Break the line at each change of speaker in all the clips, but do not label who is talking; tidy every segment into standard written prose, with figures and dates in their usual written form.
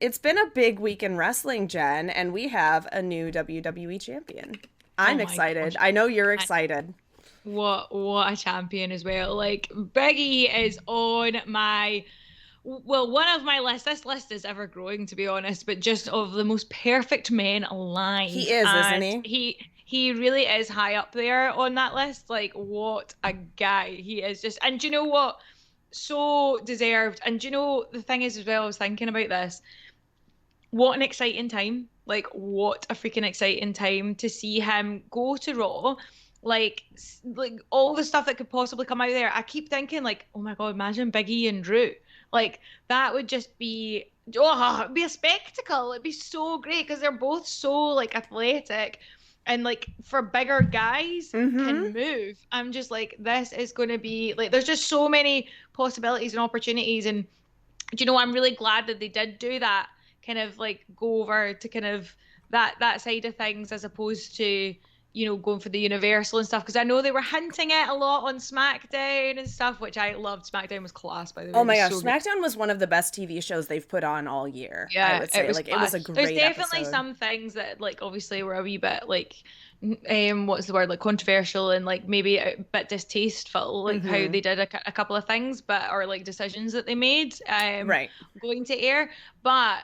It's been a big week in wrestling, Jen, and we have a new WWE champion.
Oh
I'm
my
excited.
gosh.
I know you're
I,
excited.
what a champion as well. Like Biggie is on my one of my lists. This list is ever growing, to be honest, but just of the most perfect men
He
alive.
is, isn't
And
he?
he really is high up there on that list. Like what a guy he is. Just and do you know what? So deserved. And do you know the thing is as well, I was thinking about this. What an exciting time. Like, what a freaking exciting time to see him go to Raw. Like all the stuff that could possibly come out there. I keep thinking, like, oh my God, imagine Big E and Drew. Like, that would just be, oh, it'd be a spectacle. It'd be so great because they're both so, like, athletic and, like, for bigger guys
Mm-hmm.
can move. I'm just like, this is going to be, like, there's just so many possibilities and opportunities. And do you know, I'm really glad that they did do that, kind of like go over to kind of that side of things as opposed to, going for the universal and stuff. Because I know they were hinting it a lot on SmackDown and stuff, which I loved. SmackDown was class, by the way.
Oh
It
my
was
gosh,
so good.
SmackDown was one of the best TV shows they've put on all year, I
Yeah,
would
it
say.
was
Like, it was
class.
a
There's
great
definitely
episode.
some things that like obviously were a wee bit like what's the word, like controversial and like maybe a bit distasteful, like how
Mm-hmm.
they did a couple of things, but or like decisions that they made
Right.
going to air. But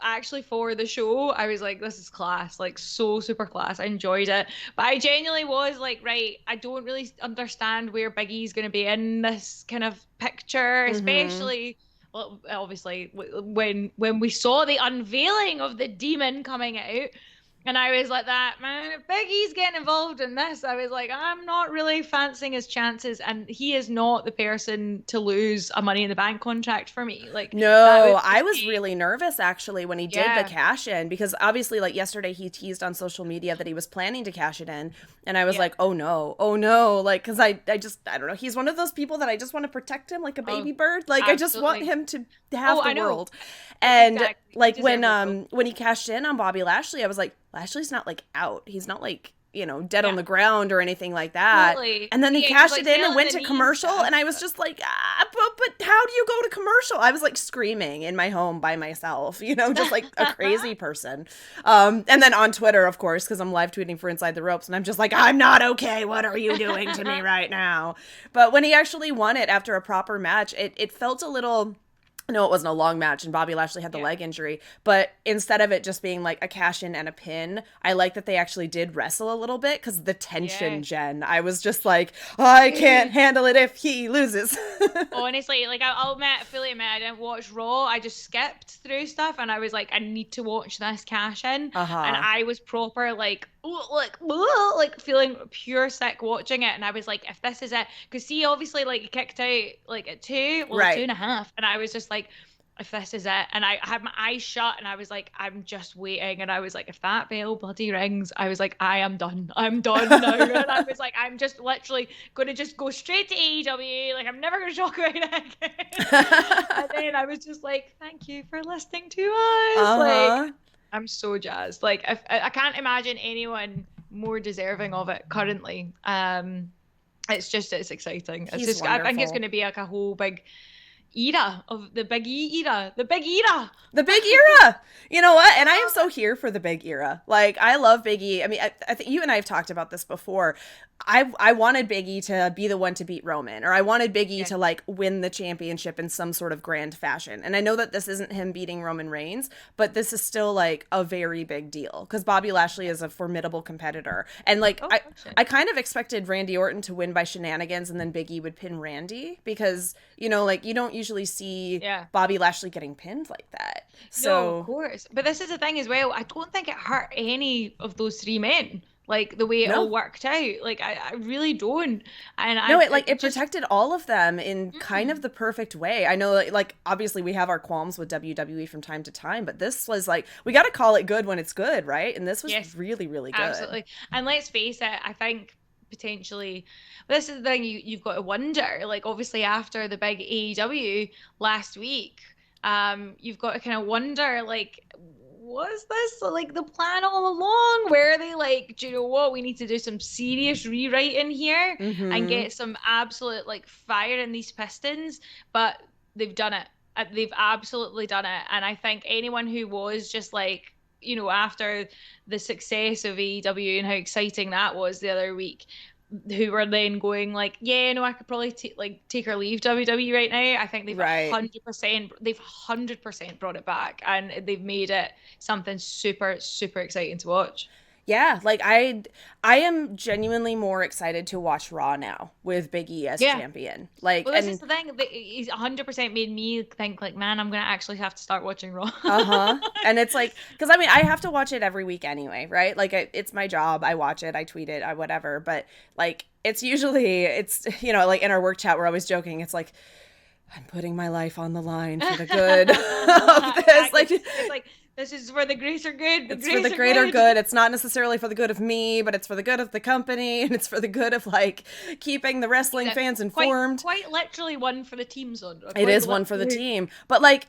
actually for the show, I was like, this is class, like so super class. I enjoyed it, but I genuinely was like, right, I don't really understand where Biggie's going to be in this kind of picture,
Mm-hmm.
especially well, obviously when we saw the unveiling of the demon coming out, and I was like, that man, if Biggie's getting involved in this, I was like, I'm not really fancying his chances, and he is not the person to lose a Money in the Bank contract for me. Like that would
No, I
just
was
be,
really nervous actually when he did the
yeah,
cash in because obviously, like yesterday, he teased on social media that he was planning to cash it in. And I was
yeah.
like, oh no. Like, because I don't know. He's one of those people that I just want to protect him like a
Oh,
baby bird. Like, I just want
absolutely.
him to
Oh,
have the
I know.
world. And
Exactly. He
like,
deserves it though.
when he cashed in on Bobby Lashley, I was like, Lashley's not like out. He's not like, dead on
Yeah,
the ground or anything like that.
totally.
And then he
Yeah, he was
cashed
like
it in and
selling
went
the
to
knee and
commercial,
stuff.
and I was just like, but how do you go to commercial? I was like screaming in my home by myself, just like a crazy person. And then on Twitter, of course, because I'm live tweeting for Inside the Ropes, and I'm just like, I'm not okay. What are you doing to me right now? But when he actually won it after a proper match, it felt a little. No, it wasn't a long match, and Bobby Lashley had the
Yeah.
leg injury. But instead of it just being like a cash in and a pin, I like that they actually did wrestle a little bit because the tension,
Yes.
Jen. I was just like, I can't handle it if he loses.
Honestly, like I'll fully admit, I didn't watch Raw. I just skipped through stuff, and I was like, I need to watch this cash in,
Uh
and
huh.
I was proper like, like feeling pure sick watching it, and I was like, if this is it, because see, obviously, like he kicked out like at two, well, two
Right.
and a half, and I was just like, if this is it, and I had my eyes shut, and I was like, I'm just waiting, and I was like, if that bell bloody rings, I was like, I am done, I'm done now, and I was like, I'm just literally gonna just go straight to AEW. Like I'm never gonna talk about it again. And then I was just like, thank you for listening to us.
Uh
Like
huh.
I'm so jazzed. Like I can't imagine anyone more deserving of it currently. It's exciting. It's
He's
just I think it's
wonderful.
gonna be like a whole big era of the Big E era, the big era.
The big era. You know what? And I am so here for the big era. Like, I love Big E. I mean, I think you and I have talked about this before. I wanted Big E to be the one to beat Roman, or I wanted Big E
Yeah,
to like win the championship in some sort of grand fashion. And I know that this isn't him beating Roman Reigns, but this is still like a very big deal because Bobby Lashley
yeah.
is a formidable competitor. And like
Oh,
I
100%.
I kind of expected Randy Orton to win by shenanigans and then Big E would pin Randy because, like you don't usually see
Yeah.
Bobby Lashley getting pinned like that.
No, of
So,
course. But this is the thing as well. I don't think it hurt any of those three men, like the way it all
no.
worked out. Like I really don't. And
No, it
I
like it
just
protected all of them in kind of
mm,
the perfect way. I know like obviously we have our qualms with WWE from time to time, but this was like we got to call it good when it's good, right? And this was
yes,
really really good.
absolutely. And let's face it, I think potentially this is the thing you've got to wonder. Like obviously after the big AEW last week, you've got to kind of wonder like was this like the plan all along? Where are they like, do you know what? We need to do some serious rewriting here and
Mhm.
get some absolute like fire in these pistons, but they've done it. They've absolutely done it. And I think anyone who was just like, after the success of AEW and how exciting that was the other week, who were then going like, yeah, no, I could probably take or leave WWE right now. I think
Right.
100% brought it back, and they've made it something super, super exciting to watch.
Yeah, like I am genuinely more excited to watch Raw now with Big E as
Yeah.
champion. Like
Well, this is
and
the thing. He's 100% made me think like, man, I'm gonna actually have to start watching Raw.
uh-huh. And it's like cuz I mean, I have to watch it every week anyway, right? Like it's my job. I watch it, I tweet it, I whatever, but like it's usually it's like in our work chat we're always joking. It's like I'm putting my life on the line for the good of this.
Exactly.
Like
It's like this is for the greater good. The
it's for the
greater
greater
good.
good. It's not necessarily for the good of me, but it's for the good of the company and it's for the good of like keeping the wrestling
Yeah,
fans
quite
informed.
quite literally one for the team zone.
It
Quite
is one for the
literally.
team. But like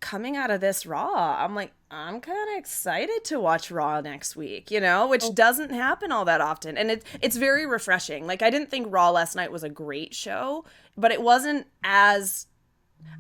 coming out of this Raw, I'm like, I'm kind of excited to watch Raw next week, which
Oh,
doesn't happen all that often. And it's very refreshing. Like I didn't think Raw last night was a great show, but it wasn't as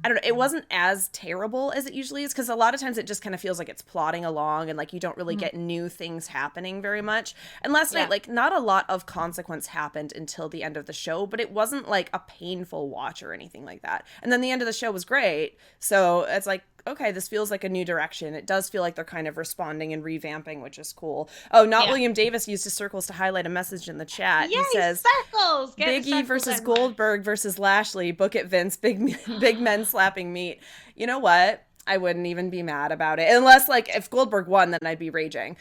I don't know, it wasn't as terrible as it usually is because a lot of times it just kind of feels like it's plodding along and like you don't really
mhm.
get new things happening very much. And last night,
Yeah,
like, not a lot of consequence happened until the end of the show, but it wasn't like a painful watch or anything like that. And then the end of the show was great. So it's like, okay, this feels like a new direction. It does feel like they're kind of responding and revamping, which is cool. Oh, Not
yeah.
William Davis used his circles to highlight a message in the chat. He
Yay,
says,
circles! Get the
Big E
circles
versus
in, lads.
Goldberg versus Lashley. Book it, Vince. Big men slapping meat. You know what? I wouldn't even be mad about it unless like if Goldberg won, then I'd be raging.